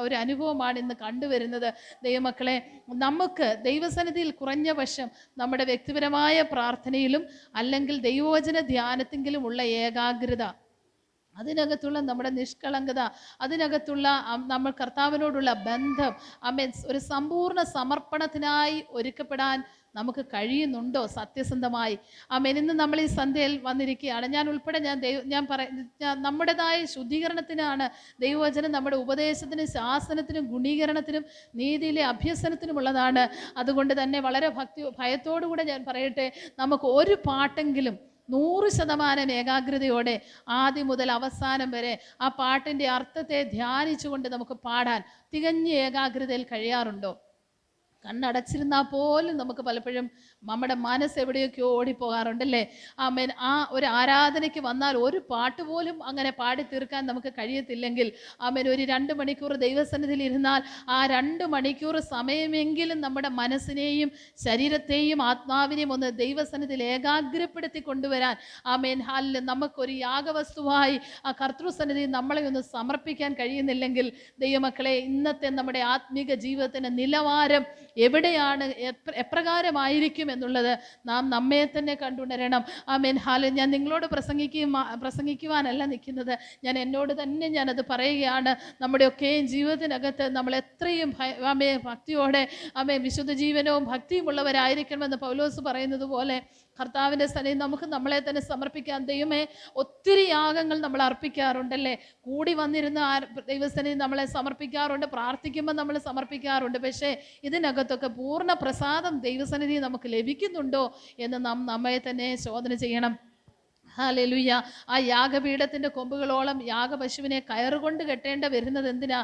ഒരു അനുഭവമാണ് ഇന്ന് കണ്ടുവരുന്നത്. ദൈവമക്കളെ, നമുക്ക് ദൈവസന്നിധിയിൽ കുറഞ്ഞ പക്ഷം നമ്മുടെ വ്യക്തിപരമായ പ്രാർത്ഥനയിലും അല്ലെങ്കിൽ ദൈവവചന ധ്യാനത്തെങ്കിലും ഉള്ള ഏകാഗ്രത, അതിനകത്തുള്ള നമ്മുടെ നിഷ്കളങ്കത, അതിനകത്തുള്ള നമ്മൾ കർത്താവിനോടുള്ള ബന്ധം, ഒരു സമ്പൂർണ്ണ സമർപ്പണത്തിനായി ഒരുക്കപ്പെടാൻ നമുക്ക് കഴിയുന്നുണ്ടോ സത്യസന്ധമായി? ഇന്ന് നമ്മൾ ഈ സന്ധ്യയിൽ വന്നിരിക്കുകയാണ്. ഞാൻ ഉൾപ്പെടെ നമ്മുടേതായ ശുദ്ധീകരണത്തിനാണ് ദൈവവചനം നമ്മുടെ ഉപദേശത്തിനും ശാസനത്തിനും ഗുണീകരണത്തിനും നീതിയിലെ അഭ്യസനത്തിനുമുള്ളതാണ്. അതുകൊണ്ട് തന്നെ വളരെ ഭയത്തോടുകൂടെ ഞാൻ പറയട്ടെ, നമുക്ക് ഒരു പാട്ടെങ്കിലും 100% ഏകാഗ്രതയോടെ ആദ്യം മുതൽ അവസാനം വരെ ആ പാട്ടിൻ്റെ അർത്ഥത്തെ ധ്യാനിച്ചുകൊണ്ട് നമുക്ക് പാടാൻ തികഞ്ഞ ഏകാഗ്രതയിൽ കഴിയാറുണ്ടോ? കണ്ണടച്ചിരുന്നാൽ പോലും നമുക്ക് പലപ്പോഴും നമ്മുടെ മനസ്സ് എവിടെയൊക്കെയോ ഓടിപ്പോകാറുണ്ടല്ലേ? ആ ഒരു ആരാധനയ്ക്ക് വന്നാൽ ഒരു പാട്ട് പോലും അങ്ങനെ പാടി തീർക്കാൻ നമുക്ക് കഴിയത്തില്ലെങ്കിൽ ഒരു 2 മണിക്കൂർ ദൈവസന്നിധിയിൽ ഇരുന്നാൽ ആ 2 മണിക്കൂർ സമയമെങ്കിലും നമ്മുടെ മനസ്സിനെയും ശരീരത്തെയും ആത്മാവിനെയും ഒന്ന് ദൈവസന്നിധിയിൽ ഏകാഗ്രപ്പെടുത്തി കൊണ്ടുവരാൻ ഹാലിൽ നമുക്കൊരു യാഗവസ്തുവായി ആ കർത്തൃസന്നിധി നമ്മളെ ഒന്ന് സമർപ്പിക്കാൻ കഴിയുന്നില്ലെങ്കിൽ ദൈവമക്കളെ, ഇന്നത്തെ നമ്മുടെ ആത്മീക ജീവിതത്തിൻ്റെ നിലവാരം എവിടെയാണ്, എപ്രകാരമായിരിക്കും എന്നുള്ളത് നാം നമ്മെ തന്നെ കണ്ടുണരണം. ഹാല് ഞാൻ നിങ്ങളോട് പ്രസംഗിക്കുവാനല്ല നിൽക്കുന്നത്, എന്നോട് തന്നെ ഞാനത് പറയുകയാണ്. നമ്മുടെയൊക്കെയും ജീവിതത്തിനകത്ത് നമ്മൾ എത്രയും ഭക്തിയോടെ വിശുദ്ധ ജീവനവും ഭക്തിയും ഉള്ളവരായിരിക്കണമെന്ന് പൗലോസ് പറയുന്നത് പോലെ കർത്താവിൻ്റെ സന്നിധി നമുക്ക് നമ്മളെ തന്നെ സമർപ്പിക്കാൻ. ദൈവമേ, ഒത്തിരി യാഗങ്ങൾ നമ്മൾ അർപ്പിക്കാറുണ്ടല്ലേ? കൂടി വന്നിരുന്ന ദൈവസന്നിധി നമ്മളെ സമർപ്പിക്കാറുണ്ട്, പ്രാർത്ഥിക്കുമ്പോൾ നമ്മൾ സമർപ്പിക്കാറുണ്ട്. പക്ഷേ ഇതിനകത്തൊക്കെ പൂർണ്ണ പ്രസാദം ദൈവസന്നിധി നമുക്ക് ലഭിക്കുന്നുണ്ടോ എന്ന് നാം നമ്മെ തന്നെ ശോധന ചെയ്യണം. ഹല്ലേലൂയ. ആ യാഗപീഠത്തിൻ്റെ കൊമ്പുകളോളം യാഗപശുവിനെ കയറുകൊണ്ട് കെട്ടേണ്ട വരുന്നത് എന്തിനാ?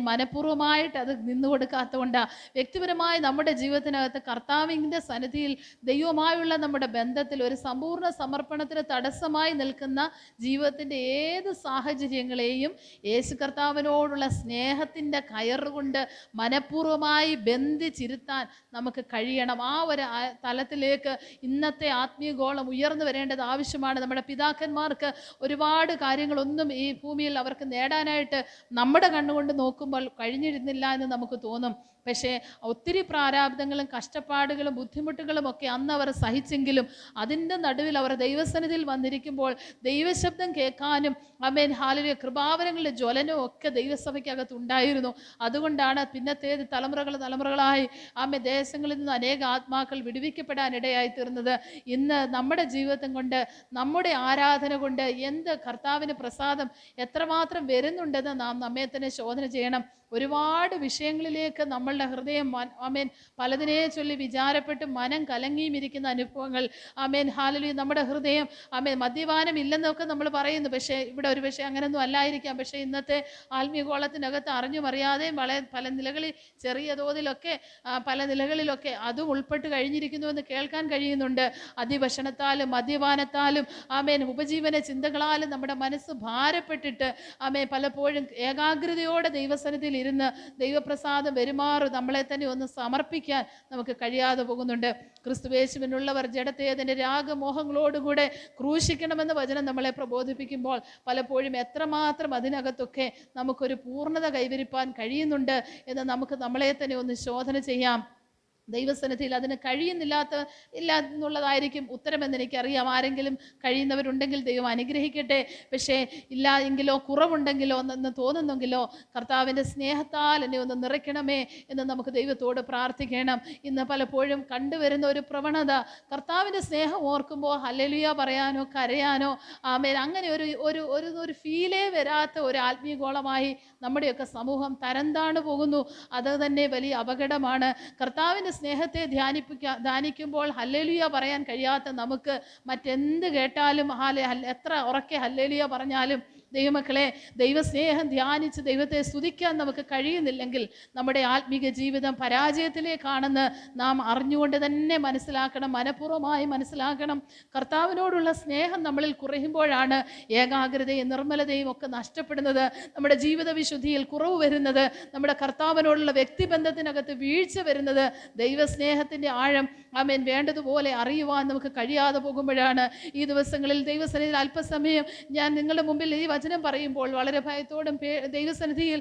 മനഃപൂർവ്വമായിട്ട് അത് നിന്നു കൊടുക്കാത്തതുകൊണ്ടാണ്. വ്യക്തിപരമായി നമ്മുടെ ജീവിതത്തിനകത്ത് കർത്താവിൻ്റെ സന്നിധിയിൽ ദൈവവുമായുള്ള നമ്മുടെ ബന്ധത്തിൽ ഒരു സമ്പൂർണ്ണ സമർപ്പണത്തിന് തടസ്സമായി നിൽക്കുന്ന ജീവിതത്തിൻ്റെ ഏത് സാഹചര്യങ്ങളെയും യേശു കർത്താവിനോടുള്ള സ്നേഹത്തിൻ്റെ കയറുകൊണ്ട് മനഃപൂർവ്വമായി ബന്ധിച്ചിരുത്താൻ നമുക്ക് കഴിയണം. ആ ഒരു തലത്തിലേക്ക് ഇന്നത്തെ ആത്മീയഗോളം ഉയർന്നു വരേണ്ടത് ആവശ്യമാണ്. നമ്മുടെ പിതാക്കന്മാർക്ക് ഒരുപാട് കാര്യങ്ങളൊന്നും ഈ ഭൂമിയിൽ അവർക്ക് നേടാനായിട്ട് നമ്മുടെ കണ്ണുകൊണ്ട് നോക്കുമ്പോൾ കഴിഞ്ഞിരുന്നില്ല എന്ന് നമുക്ക് തോന്നും. പക്ഷേ ഒത്തിരി പ്രാരാബ്ദങ്ങളും കഷ്ടപ്പാടുകളും ബുദ്ധിമുട്ടുകളും ഒക്കെ അന്ന് അവർ സഹിച്ചെങ്കിലും അതിൻ്റെ നടുവിൽ അവർ ദൈവസന്നിധിയിൽ വന്നിരിക്കുമ്പോൾ ദൈവശബ്ദം കേൾക്കാനും ഹാലലുയ കൃപാവരങ്ങളുടെ ജ്വലനവും ഒക്കെ ദൈവസഭയ്ക്കകത്ത് ഉണ്ടായിരുന്നു. അതുകൊണ്ടാണ് പിന്നത്തേത് തലമുറകളായി ദേശങ്ങളിൽ നിന്ന് അനേക ആത്മാക്കൾ വിടുവിക്കപ്പെടാനിടയായി തീർന്നത്. ഇന്ന് നമ്മുടെ ജീവിതം കൊണ്ട്, നമ്മുടെ ആരാധന കൊണ്ട് എന്ത് കർത്താവിന് പ്രസാദം എത്രമാത്രം വരുന്നുണ്ടെന്ന് നാം നമ്മെ തന്നെ ശോധന ചെയ്യണം. ഒരുപാട് വിഷയങ്ങളിലേക്ക് നമ്മളുടെ ഹൃദയം പലതിനെ ചൊല്ലി വിചാരപ്പെട്ട് മനം കലങ്ങിയും ഇരിക്കുന്ന അനുഭവങ്ങൾ. ഹാലലുയ നമ്മുടെ ഹൃദയം മദ്യപാനം ഇല്ലെന്നൊക്കെ നമ്മൾ പറയുന്നു. പക്ഷേ ഇവിടെ ഒരു പക്ഷേ അങ്ങനെയൊന്നും അല്ലായിരിക്കാം. പക്ഷേ ഇന്നത്തെ ആത്മീയഗോളത്തിനകത്ത് അറിഞ്ഞും അറിയാതെയും പല നിലകളിൽ ചെറിയ തോതിലൊക്കെ പല നിലകളിലൊക്കെ അതും ഉൾപ്പെട്ട് കഴിഞ്ഞിരിക്കുന്നുവെന്ന് കേൾക്കാൻ കഴിയുന്നുണ്ട്. അതിഭക്ഷണത്താലും മദ്യപാനത്താലും ഉപജീവന ചിന്തകളാലും നമ്മുടെ മനസ്സ് ഭാരപ്പെട്ടിട്ട് പലപ്പോഴും ഏകാഗ്രതയോടെ ദൈവസന്നിധിയിൽ ഇരുന്ന് ദൈവപ്രസാദം വരുമാറ് നമ്മളെ തന്നെ ഒന്ന് സമർപ്പിക്കാൻ നമുക്ക് കഴിയാതെ പോകുന്നുണ്ട്. ക്രിസ്തുയേശുവിനുള്ളവർ ജഡത്തെ അതിൻ്റെ രാഗമോഹങ്ങളോടുകൂടെ ക്രൂശിക്കണമെന്ന് വചനം നമ്മളെ പ്രബോധിപ്പിക്കുമ്പോൾ പലപ്പോഴും എത്രമാത്രം അതിനകത്തൊക്കെ നമുക്കൊരു പൂർണ്ണത കൈവരിപ്പാൻ കഴിയുന്നുണ്ട് എന്ന് നമുക്ക് നമ്മളെ തന്നെ ഒന്ന് ശോധന ചെയ്യാം. ദൈവസന്നിധിയിൽ അതിന് ഇല്ല എന്നുള്ളതായിരിക്കും ഉത്തരമെന്ന് എനിക്കറിയാം. ആരെങ്കിലും കഴിയുന്നവരുണ്ടെങ്കിൽ ദൈവം അനുഗ്രഹിക്കട്ടെ. പക്ഷേ ഇല്ല എങ്കിലോ കുറവുണ്ടെങ്കിലോ എന്ന് തോന്നുന്നെങ്കിലോ കർത്താവിൻ്റെ സ്നേഹത്താൽ എന്നെ ഒന്ന് നിറയ്ക്കണമേ എന്ന് നമുക്ക് ദൈവത്തോട് പ്രാർത്ഥിക്കണം. ഇന്ന് പലപ്പോഴും കണ്ടുവരുന്ന ഒരു പ്രവണത, കർത്താവിൻ്റെ സ്നേഹം ഓർക്കുമ്പോൾ ഹല്ലേലൂയ പറയാനോ കരയാനോ അങ്ങനെ ഒരു ഫീലേ വരാത്ത ഒരു ആത്മീയഗോളമായി നമ്മുടെയൊക്കെ സമൂഹം തരംതാണു പോകുന്നു. അത് തന്നെ വലിയ അപകടമാണ്. കർത്താവിൻ്റെ സ്നേഹത്തെ ധ്യാനിക്കുമ്പോൾ ഹല്ലേലൂയ പറയാൻ കഴിയാത്ത നമുക്ക് മറ്റെന്ത് കേട്ടാലും എത്ര ഉറക്കെ ഹല്ലേലൂയ പറഞ്ഞാലും ദൈവമക്കളെ, ദൈവസ്നേഹം ധ്യാനിച്ച് ദൈവത്തെ സ്തുതിക്കാൻ നമുക്ക് കഴിയുന്നില്ലെങ്കിൽ നമ്മുടെ ആത്മീക ജീവിതം പരാജയത്തിലേക്കാണെന്ന് നാം അറിഞ്ഞുകൊണ്ട് തന്നെ മനസ്സിലാക്കണം, മനഃപൂർവ്വമായി മനസ്സിലാക്കണം. കർത്താവിനോടുള്ള സ്നേഹം നമ്മളിൽ കുറയുമ്പോഴാണ് ഏകാഗ്രതയും നിർമ്മലതയും ഒക്കെ നഷ്ടപ്പെടുന്നത്, നമ്മുടെ ജീവിത വിശുദ്ധിയിൽ കുറവ് വരുന്നത്, നമ്മുടെ കർത്താവിനോടുള്ള വ്യക്തിബന്ധത്തിനകത്ത് വീഴ്ച വരുന്നത്. ദൈവസ്നേഹത്തിൻ്റെ ആഴം ആമേൻ വേണ്ടതുപോലെ അറിയുവാൻ നമുക്ക് കഴിയാതെ പോകുമ്പോഴാണ്. ഈ ദിവസങ്ങളിൽ ദൈവസന്നിധിയിൽ അല്പസമയം ഞാൻ നിങ്ങളുടെ മുമ്പിൽ ഈ വചനം പറയുമ്പോൾ വളരെ ഭയത്തോടും ദൈവസന്നിധിയിൽ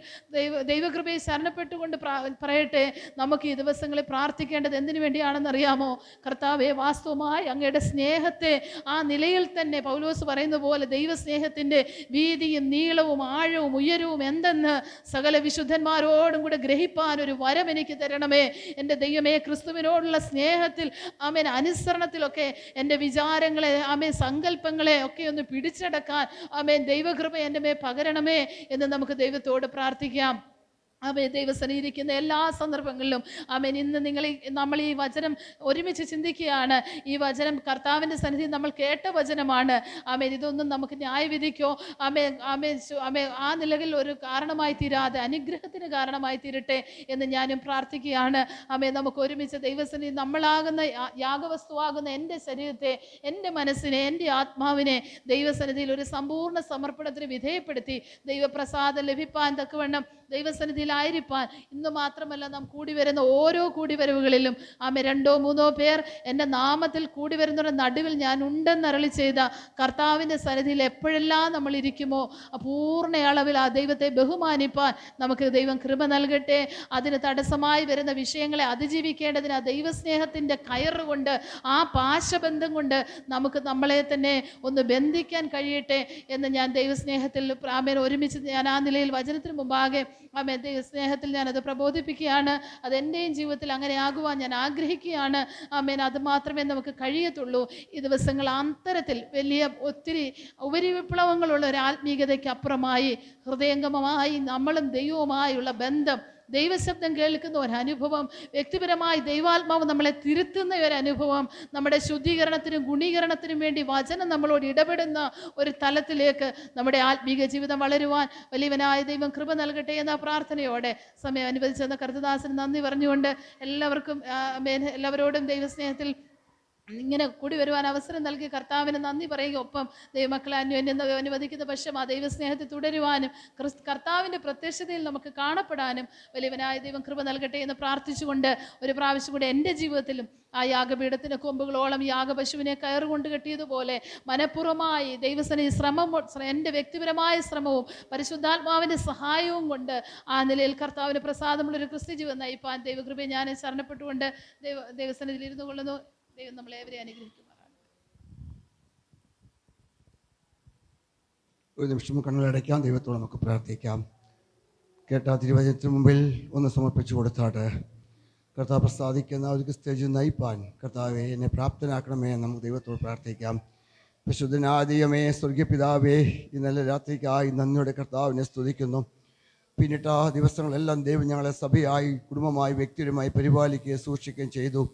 ദൈവകൃപയെ ശരണപ്പെട്ടുകൊണ്ട് പറയട്ടെ, നമുക്ക് ഈ ദിവസങ്ങളിൽ പ്രാർത്ഥിക്കേണ്ടത് എന്തിനു വേണ്ടിയാണെന്നറിയാമോ? കർത്താവേ, വാസ്തവമായി അങ്ങയുടെ സ്നേഹത്തെ ആ നിലയിൽ തന്നെ പൗലോസ് പറയുന്ന പോലെ ദൈവസ്നേഹത്തിൻ്റെ വീതിയും നീളവും ആഴവും ഉയരവും എന്തെന്ന് സകല വിശുദ്ധന്മാരോടും കൂടെ ഗ്രഹിപ്പാൻ ഒരു വരം എനിക്ക് തരണമേ. എൻ്റെ ദൈവമേ, ക്രിസ്തുവിനോടുള്ള സ്നേഹത്തിൽ ആമേൻ അനുസരണത്തിലൊക്കെ എൻ്റെ വിചാരങ്ങളെ ആമേൻ സങ്കല്പങ്ങളെ ഒക്കെ ഒന്ന് പിടിച്ചടക്കാൻ ആമേൻ ദൈവകൃപ എൻ്റെ മേൽ പകരണമേ എന്ന് നമുക്ക് ദൈവത്തോട് പ്രാർത്ഥിക്കാം. ആമേൻ. ദൈവസന്നിധിയിരിക്കുന്ന എല്ലാ സന്ദർഭങ്ങളിലും ആമേൻ. ഇന്ന് നമ്മൾ ഈ വചനം ഒരുമിച്ച് ചിന്തിക്കുകയാണ്. ഈ വചനം കർത്താവിൻ്റെ സന്നിധി നമ്മൾ കേട്ട വചനമാണ്. ആമേൻ. ഇതൊന്നും നമുക്ക് ന്യായവിധിക്കോ ആ നിലയിൽ ഒരു കാരണമായി തീരാതെ അനുഗ്രഹത്തിന് കാരണമായി തീരട്ടെ എന്ന് ഞാനും പ്രാർത്ഥിക്കുകയാണ്. ആമേൻ. നമുക്ക് ഒരുമിച്ച് ദൈവസന്നിധി നമ്മളാകുന്ന യാഗവസ്തുവാകുന്ന എൻ്റെ ശരീരത്തെ, എൻ്റെ മനസ്സിനെ, എൻ്റെ ആത്മാവിനെ ദൈവസന്നിധിയിൽ ഒരു സമ്പൂർണ്ണ സമർപ്പണത്തിന് വിധേയപ്പെടുത്തി ദൈവപ്രസാദം ലഭിപ്പാൻ തക്കവണ്ണം ദൈവസന്നിധിയിലായിരിക്കാൻ ഇന്ന് മാത്രമല്ല നാം കൂടി വരുന്ന ഓരോ കൂടിവരവുകളിലും ആമേ 2-3 പേർ എൻ്റെ നാമത്തിൽ കൂടി വരുന്നവരുടെ നടുവിൽ ഞാൻ ഉണ്ടെന്ന് അരുളി ചെയ്ത കർത്താവിൻ്റെ സന്നിധിയിൽ എപ്പോഴെല്ലാം നമ്മൾ ഇരിക്കുമോ പൂർണ്ണ അളവിൽ ആ ദൈവത്തെ ബഹുമാനിപ്പാൻ നമുക്ക് ദൈവം കൃപ നൽകട്ടെ. അതിന് തടസ്സമായി വരുന്ന വിഷയങ്ങളെ അതിജീവിക്കേണ്ടതിന് ആ ദൈവസ്നേഹത്തിൻ്റെ കയറുകൊണ്ട്, ആ പാശബന്ധം കൊണ്ട് നമുക്ക് നമ്മളെ തന്നെ ഒന്ന് ബന്ധിക്കാൻ കഴിയട്ടെ എന്ന് ഞാൻ ദൈവസ്നേഹത്തിൽ ആമേൻ ഒരുമിച്ച് ഞാൻ ആ നിലയിൽ വചനത്തിന് മുമ്പാകെ ആമേൻ ദൈവസ്നേഹത്തിൽ ഞാനത് പ്രബോധിപ്പിക്കുകയാണ്. അതെൻ്റെയും ജീവിതത്തിൽ അങ്ങനെ ആകുവാൻ ഞാൻ ആഗ്രഹിക്കുകയാണ്. ആമേൻ. അത് മാത്രമേ നമുക്ക് കഴിയത്തുള്ളൂ. ഈ ദിവസങ്ങൾ അന്തരത്തിൽ വലിയ ഒത്തിരി ഉപരിവിപ്ലവങ്ങളുള്ള ഒരു ആത്മീയതയ്ക്ക് അപ്പുറമായി ഹൃദയംഗമമായി നമ്മളും ദൈവവുമായുള്ള ബന്ധം, ദൈവശബ്ദം കേൾക്കുന്ന ഒരനുഭവം, വ്യക്തിപരമായി ദൈവാത്മാവ് നമ്മളെ തിരുത്തുന്ന ഒരനുഭവം, നമ്മുടെ ശുദ്ധീകരണത്തിനും ഗുണീകരണത്തിനും വേണ്ടി വചനം നമ്മളോട് ഇടപെടുന്ന ഒരു തലത്തിലേക്ക് നമ്മുടെ ആത്മീക ജീവിതം വളരുവാൻ വലിയവനായ ദൈവം കൃപ നൽകട്ടെ എന്ന പ്രാർത്ഥനയോടെ സമയം അനുവദിച്ചെന്ന കർത്തദാസന് നന്ദി പറഞ്ഞുകൊണ്ട് എല്ലാവരോടും ദൈവസ്നേഹത്തിൽ ഇങ്ങനെ കൂടി വരുവാൻ അവസരം നൽകി കർത്താവിന് നന്ദി പറയുക. ഒപ്പം ദൈവമക്കളെ അനുവദിക്കുന്ന പക്ഷം ആ ദൈവസ്നേഹത്തിൽ തുടരുവാനും കർത്താവിൻ്റെ പ്രത്യക്ഷതയിൽ നമുക്ക് കാണപ്പെടാനും വലിയവനായ ദൈവം കൃപ നൽകട്ടെ എന്ന് പ്രാർത്ഥിച്ചുകൊണ്ട് ഒരു പ്രാവശ്യം കൂടെ എൻ്റെ ജീവിതത്തിലും ആ യാഗപീഠത്തിന് കൊമ്പുകളോളം യാഗപശുവിനെ കയറുകൊണ്ട് കെട്ടിയതുപോലെ മനഃപൂർവ്വമായി ദൈവസന്നിധി എൻ്റെ വ്യക്തിപരമായ ശ്രമവും പരിശുദ്ധാത്മാവിൻ്റെ സഹായവും കൊണ്ട് ആ നിലയിൽ കർത്താവിന് പ്രസാദമുള്ളൊരു ക്രിസ്ത്യ ജീവിതം നയിപ്പാൻ ദൈവകൃപയെ ഞാൻ ശരണപ്പെട്ടുകൊണ്ട് ദൈവസന്നിധിയിൽ ഇരുന്നു കൊള്ളുന്നു. ദൈവം നമ്മളേവരെ അനുഗ്രഹിക്കുമാറാണ്. ഒരു നിമിഷം കണ്ണുകളടയ്ക്കാം, ദൈവത്തോട് നമുക്ക് പ്രാർത്ഥിക്കാം. കേട്ട തിരുവചനത്തിന് മുമ്പിൽ ഒന്ന് സമർപ്പിച്ചു കൊടുത്താട്ട് കർത്താവ് പ്രസാദിക്കുന്ന ഒരു സ്റ്റേജിൽ നയിപ്പാൻ കർത്താവെ എന്നെ പ്രാപ്തനാക്കണമേ എന്ന് നമുക്ക് ദൈവത്തോട് പ്രാർത്ഥിക്കാം. വിശുദ്ധനാദിയമേ, സ്വർഗീയ പിതാവേ, ഈ നല്ല രാത്രിക്കായി നന്ദിയുടെ കർത്താവിനെ സ്തുതിക്കുന്നു. പിന്നിട്ട ദിവസങ്ങളെല്ലാം ദൈവം ഞങ്ങളെ സഭയായി, കുടുംബമായി, വ്യക്തിപരമായി പരിപാലിക്കുകയും സൂക്ഷിക്കുകയും ചെയ്തു.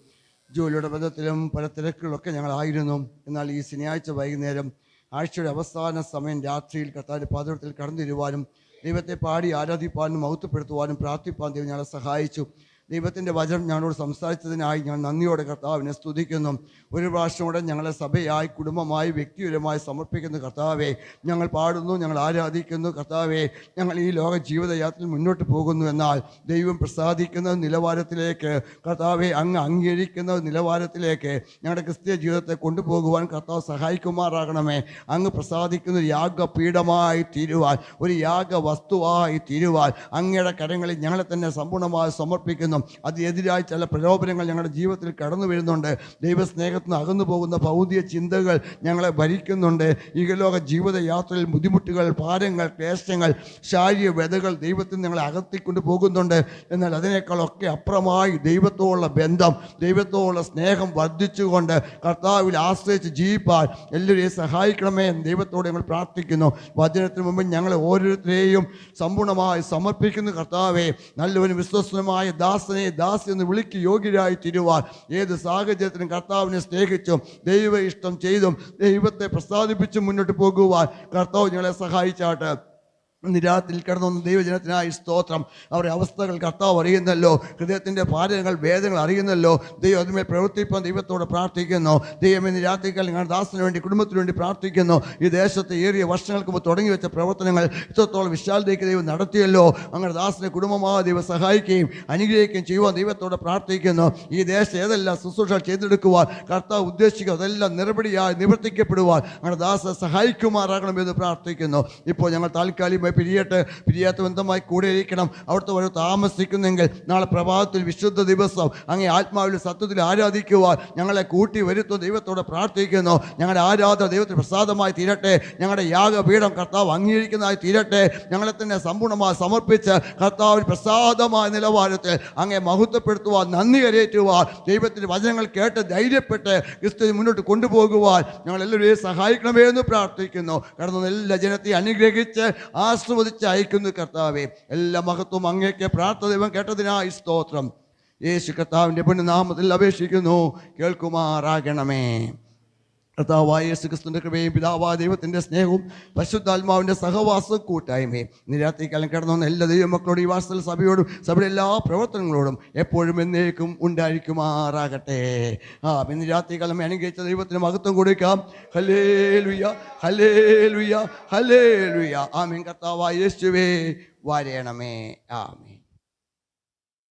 ജോലിയുടെ ബന്ധത്തിലും പല തിരക്കുകളൊക്കെ ഞങ്ങളായിരുന്നു. എന്നാൽ ഈ ശനിയാഴ്ച വൈകുന്നേരം ആഴ്ചയുടെ അവസാന സമയം രാത്രിയിൽ കർത്താവിൻ്റെ പാദത്തിൽ കടന്നു വരുവാനും ദൈവത്തെ പാടി ആരാധിപ്പാനും മഹത്വപ്പെടുത്തുവാനും പ്രാർത്ഥിപ്പാൻ ദൈവം ഞങ്ങളെ സഹായിച്ചു. ദൈവത്തിൻ്റെ വചനം ഞങ്ങളോട് സംസാരിച്ചതിനായി ഞാൻ നന്ദിയോടെ കർത്താവിനെ സ്തുതിക്കുന്നു. ഒരു പ്രാവശ്യം കൂടെ ഞങ്ങളെ സഭയായി, കുടുംബമായി, വ്യക്തിപരമായി സമർപ്പിക്കുന്ന കർത്താവെ, ഞങ്ങൾ പാടുന്നു, ഞങ്ങൾ ആരാധിക്കുന്നു. കർത്താവെ, ഞങ്ങൾ ഈ ലോക ജീവിതയാത്രയിൽ മുന്നോട്ട് പോകുന്നു. എന്നാൽ ദൈവം പ്രസാദിക്കുന്ന നിലവാരത്തിലേക്ക്, കർത്താവെ അങ്ങ് അംഗീകരിക്കുന്ന നിലവാരത്തിലേക്ക് ഞങ്ങളുടെ ക്രിസ്തീയ ജീവിതത്തെ കൊണ്ടുപോകുവാൻ കർത്താവ് സഹായിക്കുമാറാകണമേ. അങ്ങ് പ്രസാദിക്കുന്ന ഒരു യാഗപീഠമായി തീരുവാൻ, ഒരു യാഗ വസ്തുവായി തീരുവാൻ അങ്ങയുടെ കരങ്ങളിൽ ഞങ്ങളെ തന്നെ സമ്പൂർണ്ണമായി സമർപ്പിക്കുന്നു. അതിനെതിരായി ചില പ്രലോഭനങ്ങൾ ഞങ്ങളുടെ ജീവിതത്തിൽ കടന്നു വരുന്നുണ്ട്. ദൈവസ്നേഹത്തിൽ നിന്ന് അകന്നു പോകുന്ന ഭൗതിക ചിന്തകൾ ഞങ്ങളെ ഭരിക്കുന്നുണ്ട്. ഈകലോക ജീവിതയാത്രയിൽ ബുദ്ധിമുട്ടുകൾ, ഭാരങ്ങൾ, ക്ലേശങ്ങൾ, ശാരീരിക വ്യതകൾ ദൈവത്തിൽ ഞങ്ങളെ അകത്തിക്കൊണ്ട് പോകുന്നുണ്ട്. എന്നാൽ അതിനേക്കാളൊക്കെ അപ്പുറമായി ദൈവത്തോടുള്ള ബന്ധം, ദൈവത്തോടുള്ള സ്നേഹം വർദ്ധിച്ചുകൊണ്ട് കർത്താവിൽ ആശ്രയിച്ച് ജീവിപ്പാൻ എല്ലാവരെയും സഹായിക്കണമേ എന്ന് ദൈവത്തോട് ഞങ്ങൾ പ്രാർത്ഥിക്കുന്നു. വചനത്തിന് മുമ്പ് ഞങ്ങളെ ഓരോരുത്തരെയും സമ്പൂർണ്ണമായി സമർപ്പിക്കുന്നു. കർത്താവെ, നല്ലവനും വിശ്വസനമായ ദാസ ദാസനെ ദാസി എന്ന് വിളിക്ക് യോഗ്യരായി തീരുവാൻ ഏത് സാഹചര്യത്തിലും കർത്താവിനെ സ്നേഹിച്ചും ദൈവ ഇഷ്ടം ചെയ്തും ദൈവത്തെ പ്രസാദിപ്പിച്ചും മുന്നോട്ട് പോകുവാൻ കർത്താവ് ഞങ്ങളെ സഹായിച്ചാട്ട്. നിരാത്തിൽ കിടന്നു ദൈവജനത്തിനായി സ്തോത്രം. അവരുടെ അവസ്ഥകൾ കർത്താവ് അറിയുന്നല്ലോ, ഹൃദയത്തിൻ്റെ ഭാരങ്ങൾ വേദനകൾ അറിയുന്നല്ലോ. ദൈവം അതുമേ പ്രവർത്തിപ്പാൻ ദൈവത്തോട് പ്രാർത്ഥിക്കുന്നു. ദൈവമേ നിരാത്തിക്കാൽ ഞങ്ങളുടെ ദാസന് വേണ്ടി കുടുംബത്തിന് വേണ്ടി പ്രാർത്ഥിക്കുന്നു. ഈ ദേശത്ത് ഏറിയ വർഷങ്ങൾക്ക് മുമ്പ് തുടങ്ങി വെച്ച പ്രവർത്തനങ്ങൾ ഇത്രത്തോളം വിശാലതയ്ക്ക് ദൈവം നടത്തിയല്ലോ. അങ്ങനെ ദാസനെ കുടുംബമായ ദൈവം സഹായിക്കുകയും അനുഗ്രഹിക്കുകയും ചെയ്യുവാൻ ദൈവത്തോട് പ്രാർത്ഥിക്കുന്നു. ഈ ദേശം ഏതെല്ലാം ശുശ്രൂഷ ചെയ്തെടുക്കുവാൻ കർത്താവ് ഉദ്ദേശിക്കുക അതെല്ലാം നിറപടിയായി നിവർത്തിക്കപ്പെടുവാൻ അങ്ങനെ ദാസനെ സഹായിക്കുമാറാകണമെന്ന് പ്രാർത്ഥിക്കുന്നു. ഇപ്പോൾ ഞങ്ങൾ താൽക്കാലികമായി പിരിയാത്ത ബന്ധമായി കൂടെ ഇരിക്കണം. അവിടുത്തെ ഒരു താമസിക്കുന്നെങ്കിൽ നാളെ പ്രഭാതത്തിൽ വിശുദ്ധ ദിവസം അങ്ങേ ആത്മാവിൽ സത്യത്തിൽ ആരാധിക്കുവാൻ ഞങ്ങളെ കൂട്ടി വരുത്തുന്ന ദൈവത്തോട് പ്രാർത്ഥിക്കുന്നു. ഞങ്ങളുടെ ആരാധന ദൈവത്തിന് പ്രസാദമായി തീരട്ടെ. ഞങ്ങളുടെ യാഗപീഠം കർത്താവ് അംഗീകരിക്കുന്നതായി തീരട്ടെ. ഞങ്ങളെ തന്നെ സമ്പൂർണ്ണമായി സമർപ്പിച്ച് കർത്താവിന് പ്രസാദമായ നിലവാരത്തിൽ അങ്ങേ മഹത്വപ്പെടുത്തുവാൻ, നന്ദി കരയേറ്റുവാൻ, ദൈവത്തിൻ്റെ വചനങ്ങൾ കേട്ട് ധൈര്യപ്പെട്ട് ക്രിസ്തു മുന്നോട്ട് കൊണ്ടുപോകുവാൻ ഞങ്ങളെല്ലാവരെയും സഹായിക്കണമേ എന്ന് പ്രാർത്ഥിക്കുന്നു. കടന്ന എല്ലാ ജനത്തെയും അനുഗ്രഹിച്ച് ആസ്വദിച്ച് അയക്കുന്നു കർത്താവേ. എല്ലാ മഹത്വം അങ്ങേക്ക്. പ്രാർത്ഥന ദൈവം കേട്ടതിനായി സ്തോത്രം. യേശു കർത്താവിൻ്റെ പുണ്യനാമത്തിൽ അപേക്ഷിക്കുന്നു, കേൾക്കുമാറാകണമേ. കർത്താവായ യേശു ക്രിസ്തുവിൻ്റെ കൃപയും പിതാവായ ദൈവത്തിൻ്റെ സ്നേഹവും പരിശുദ്ധാത്മാവിൻ്റെ സഹവാസവും കൂട്ടായ്മയും നിരാത്രിക്കാലം കിടന്നുവന്ന എല്ലാ ദൈവമക്കളോടും ഈ വാത്സല്യ സഭയോടും സഭയുടെ എല്ലാ പ്രവർത്തനങ്ങളോടും എപ്പോഴും എന്നേക്കും ഉണ്ടായിരിക്കുമാറാകട്ടെ. നിരാത്രികാലം അനുഗ്രഹിച്ച ദൈവത്തിന് മഹത്വം കൊടുക്കാം. ഹല്ലേലൂയ, ഹല്ലേലൂയ, ഹല്ലേലൂയ. ആമേൻ. കർത്താവായ യേശുവേ വരേണമേ. ആമേൻ.